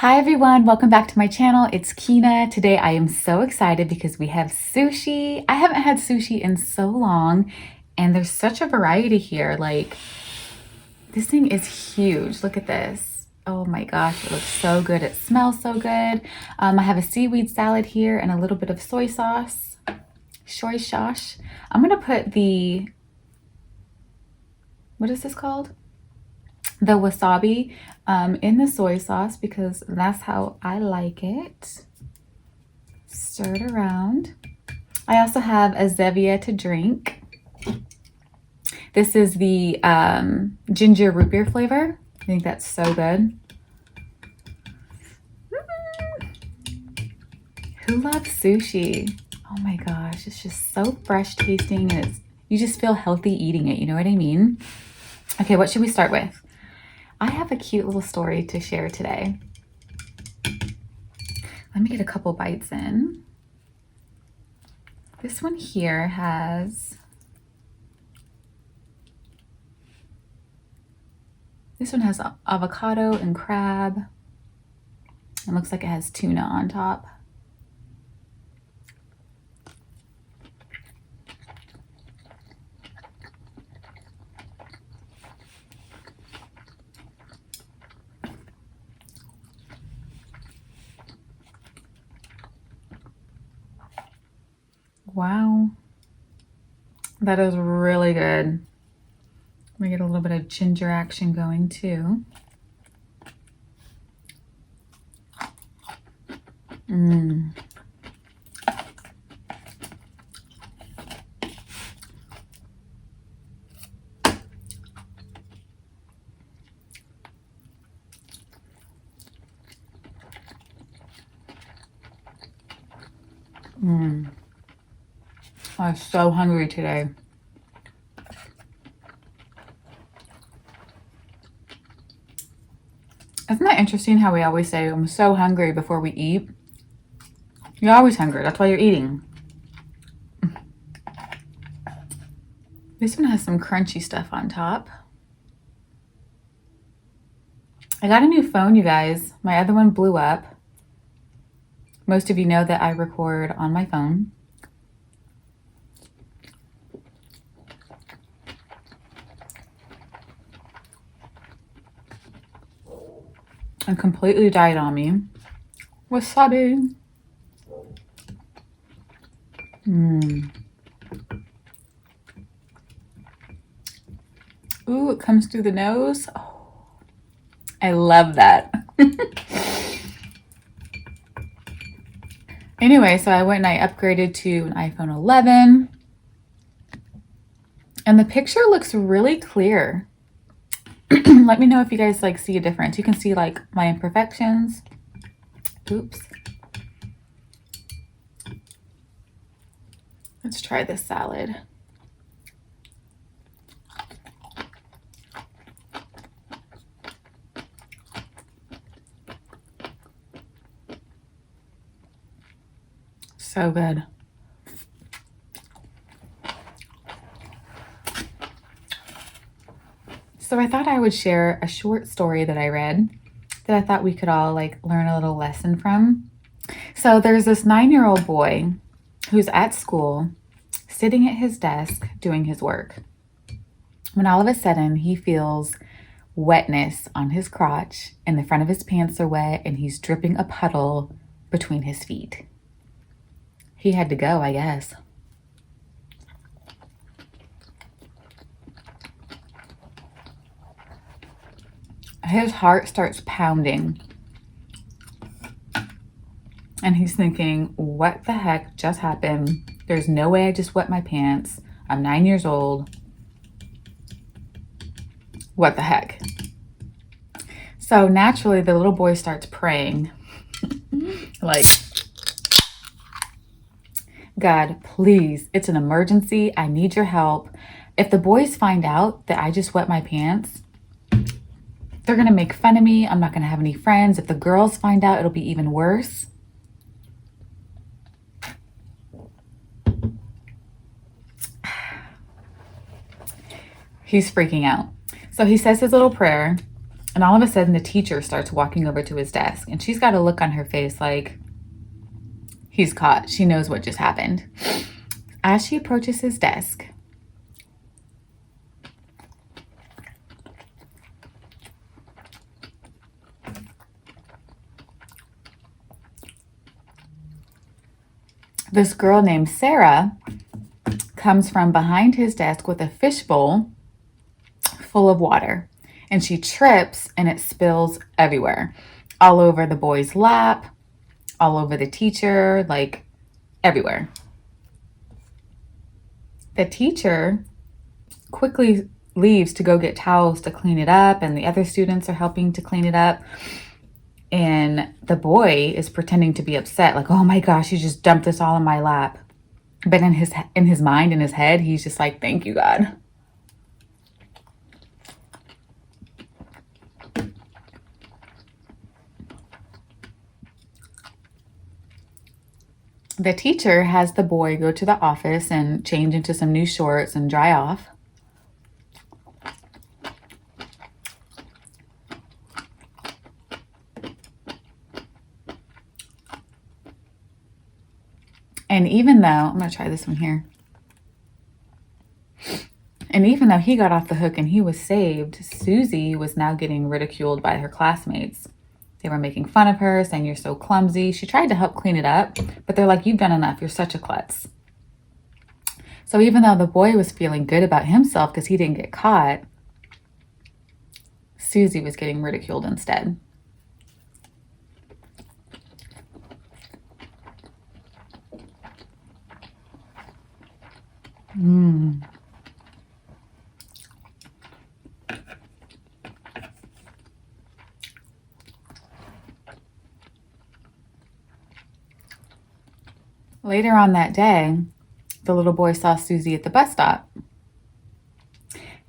Hi everyone, welcome back to my channel. It's Kina. Today I am so excited because we have sushi. I haven't had sushi in so long and there's such a variety here. Like, this thing is huge. Look at this. Oh my gosh, it looks so good. It smells so good. I have a seaweed salad here and a little bit of soy sauce. Soy sauce. I'm gonna put the, what is this called? The wasabi in the soy sauce because that's how I like it. Stir it around. I also have a Zevia to drink. This is the ginger root beer flavor. I think that's so good. Who loves sushi? Oh my gosh, it's just so fresh tasting and you just feel healthy eating it, you know what I mean? Okay, what should we start with? I have a cute little story to share today. Let me get a couple bites in. This one here has, avocado and crab. It looks like it has tuna on top. Wow, that is really good. We get a little bit of ginger action going too. I'm so hungry today. Isn't that interesting how we always say, I'm so hungry before we eat? You're always hungry. That's why you're eating. This one has some crunchy stuff on top. I got a new phone, you guys. My other one blew up. Most of you know that I record on my phone. And completely died on me. Wasabi. Ooh, it comes through the nose. Oh, I love that. Anyway, so I went and I upgraded to an iPhone 11. And the picture looks really clear. Let me know if you guys like see a difference. You can see like my imperfections. Oops. Let's try this salad. So good. So I thought I would share a short story that I read that I thought we could all like learn a little lesson from. So there's this 9-year-old boy who's at school sitting at his desk doing his work when all of a sudden he feels wetness on his crotch and the front of his pants are wet and he's dripping a puddle between his feet. He had to go, I guess. His heart starts pounding. And he's thinking, what the heck just happened? There's no way I just wet my pants. I'm 9 years old. What the heck? So naturally, the little boy starts praying. Like, God, please, it's an emergency. I need your help. If the boys find out that I just wet my pants, they're going to make fun of me. I'm not going to have any friends. If the girls find out, it'll be even worse. He's freaking out. So he says his little prayer And all of a sudden, the teacher starts walking over to his desk, and she's got a look on her face like he's caught. She knows what just happened. As she approaches his desk, this girl named Sarah comes from behind his desk with a fishbowl full of water, and she trips and it spills everywhere, all over the boy's lap, all over the teacher, like everywhere. The teacher quickly leaves to go get towels to clean it up, and the other students are helping to clean it up. And the boy is pretending to be upset, like, oh my gosh, you just dumped this all in my lap. But in his mind, in his head, he's just like, thank you, God. The teacher has the boy go to the office and change into some new shorts and dry off. And even though, I'm going to try this one here. And even though he got off the hook and he was saved, Susie was now getting ridiculed by her classmates. They were making fun of her, saying, you're so clumsy. She tried to help clean it up, but they're like, you've done enough. You're such a klutz. So even though the boy was feeling good about himself because he didn't get caught, Susie was getting ridiculed instead. Later on that day, the little boy saw Susie at the bus stop.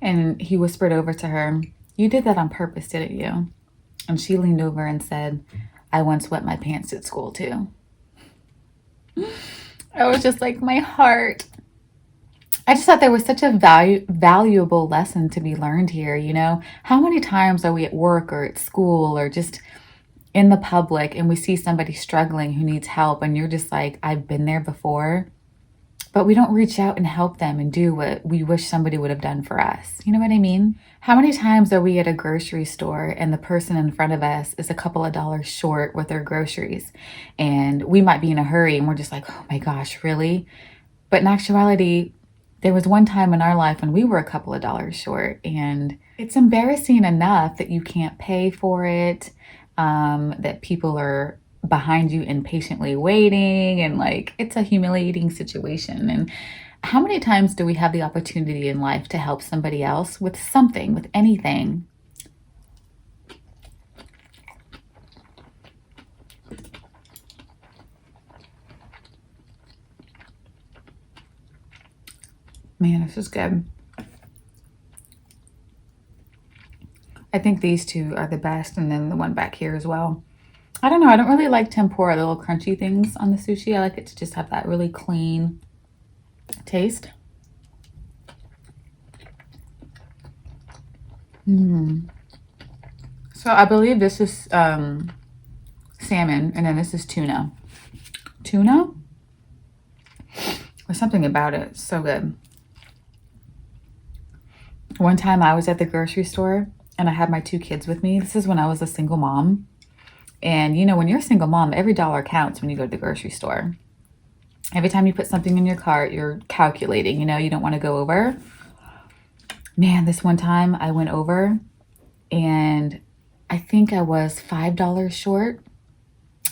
And he whispered over to her, you did that on purpose, didn't you? And she leaned over and said, I once wet my pants at school too. I was just like, my heart. I just thought there was such a valuable lesson to be learned here. You know, how many times are we at work or at school or just in the public and we see somebody struggling who needs help and you're just like, I've been there before, but we don't reach out and help them and do what we wish somebody would have done for us. You know what I mean? How many times are we at a grocery store and the person in front of us is a couple of dollars short with their groceries and we might be in a hurry and we're just like, oh my gosh, really? But in actuality, there was one time in our life when we were a couple of dollars short, and it's embarrassing enough that you can't pay for it, that people are behind you impatiently waiting, and like it's a humiliating situation. And how many times do we have the opportunity in life to help somebody else with something, with anything? Man, this is good. I think these two are the best, and then the one back here as well. I don't know. I don't really like tempura, the little crunchy things on the sushi. I like it to just have that really clean taste. So I believe this is salmon, and then this is tuna. Tuna? There's something about it. So good. One time I was at the grocery store and I had my two kids with me. This is when I was a single mom. And you know, when you're a single mom, every dollar counts when you go to the grocery store. Every time you put something in your cart, you're calculating, you know, you don't want to go over. Man, this one time I went over and I think I was $5 short.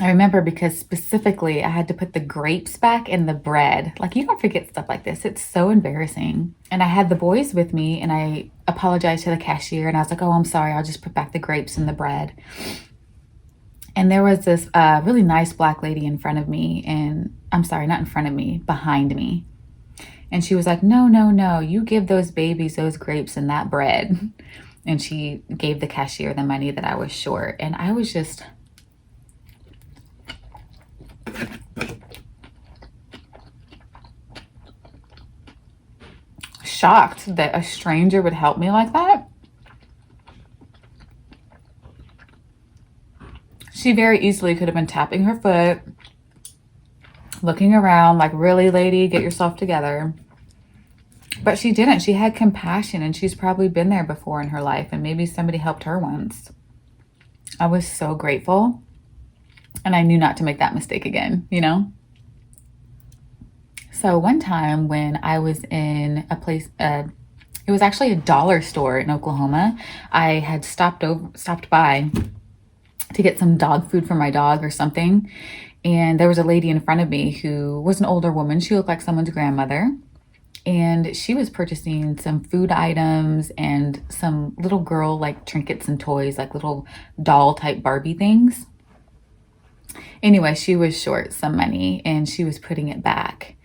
I remember because specifically I had to put the grapes back in the bread. Like, you don't forget stuff like this. It's so embarrassing. And I had the boys with me and I apologized to the cashier and I was like, oh, I'm sorry. I'll just put back the grapes in the bread. And there was this really nice black lady in front of me, and I'm sorry, not in front of me, behind me. And she was like, no, no, no, you give those babies those grapes and that bread. And she gave the cashier the money that I was short. And I was just shocked that a stranger would help me like that. She very easily could have been tapping her foot, looking around like, really, lady, get yourself together. But she didn't. She had compassion, and she's probably been there before in her life, and maybe somebody helped her once. I was so grateful, and I knew not to make that mistake again, you know? So one time when I was in a place, it was actually a dollar store in Oklahoma. I had stopped by to get some dog food for my dog or something. And there was a lady in front of me who was an older woman. She looked like someone's grandmother. And she was purchasing some food items and some little girl like trinkets and toys, like little doll type Barbie things. Anyway, she was short some money and she was putting it back.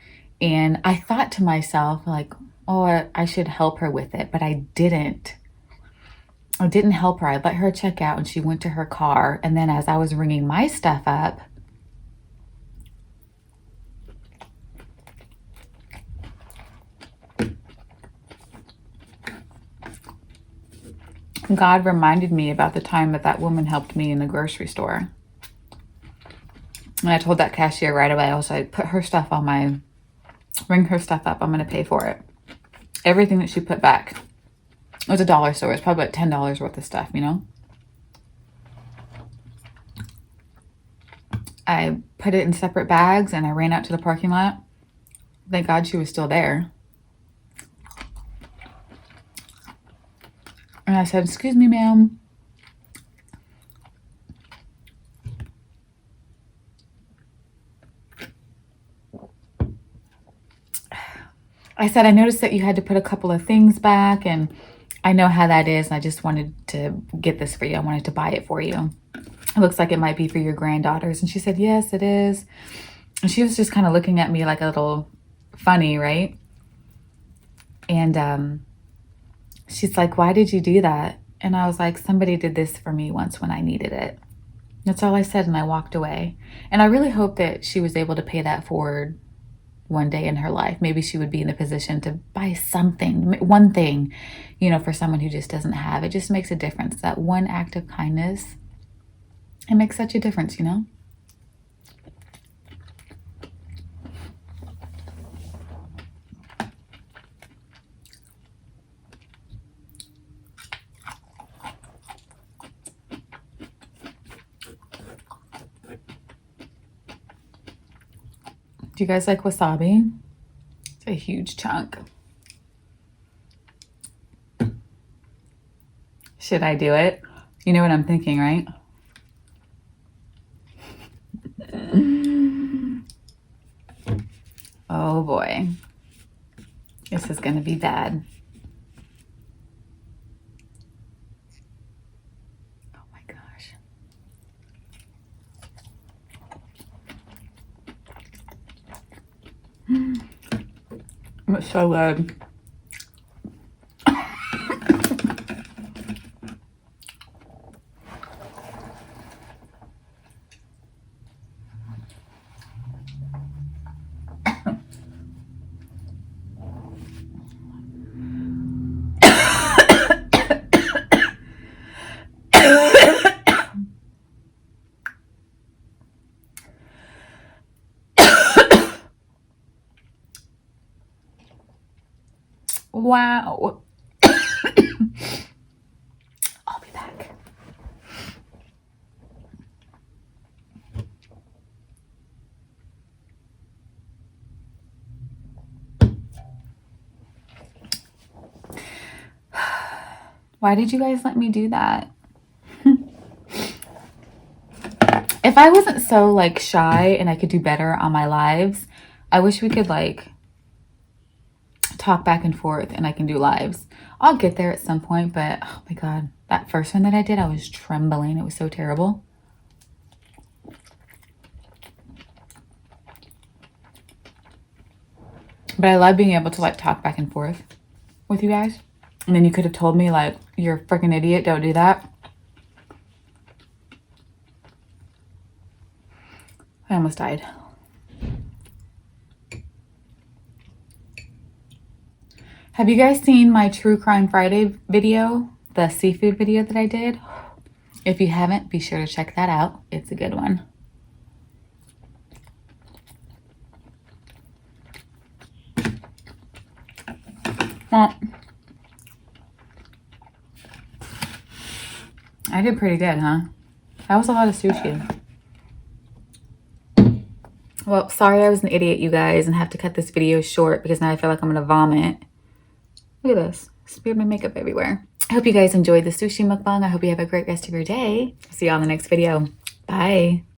And I thought to myself, like, oh, I should help her with it, but I didn't. I didn't help her. I let her check out and she went to her car. And then as I was ringing my stuff up, God reminded me about the time that woman helped me in the grocery store. And I told that cashier right away, I was like, put her stuff on my, ring her stuff up. I'm going to pay for it. Everything that she put back. It was a dollar store. It's probably about $10 worth of stuff, you know? I put it in separate bags and I ran out to the parking lot. Thank God she was still there. And I said, excuse me, ma'am. I said, I noticed that you had to put a couple of things back and I know how that is. And I just wanted to get this for you. I wanted to buy it for you. It looks like it might be for your granddaughters. And she said, yes, it is. And she was just kind of looking at me like a little funny, right? And she's like, why did you do that? And I was like, somebody did this for me once when I needed it. That's all I said, and I walked away. And I really hope that she was able to pay that forward one day in her life. Maybe she would be in a position to buy something, one thing, you know, for someone who just doesn't have. It just makes a difference. That one act of kindness, it makes such a difference, you know? Do you guys like wasabi? It's a huge chunk. Should I do it? You know what I'm thinking, right? Oh boy. This is gonna be bad. Oh my gosh. It's so good. Wow. I'll be back. Why did you guys let me do that? If I wasn't so like shy and I could do better on my lives, I wish we could like talk back and forth and I can do lives. I'll get there at some point, but oh my God, that first one that I did, I was trembling. It was so terrible. But I love being able to like talk back and forth with you guys. And then you could have told me like, you're a freaking idiot, don't do that. I almost died. Have you guys seen my True Crime Friday video? The seafood video that I did? If you haven't, be sure to check that out. It's a good one. Well, I did pretty good, huh? That was a lot of sushi. Well, sorry I was an idiot, you guys, and have to cut this video short because now I feel like I'm gonna vomit. Look at this. Smeared my makeup everywhere. I hope you guys enjoyed the sushi mukbang. I hope you have a great rest of your day. See you on the next video. Bye.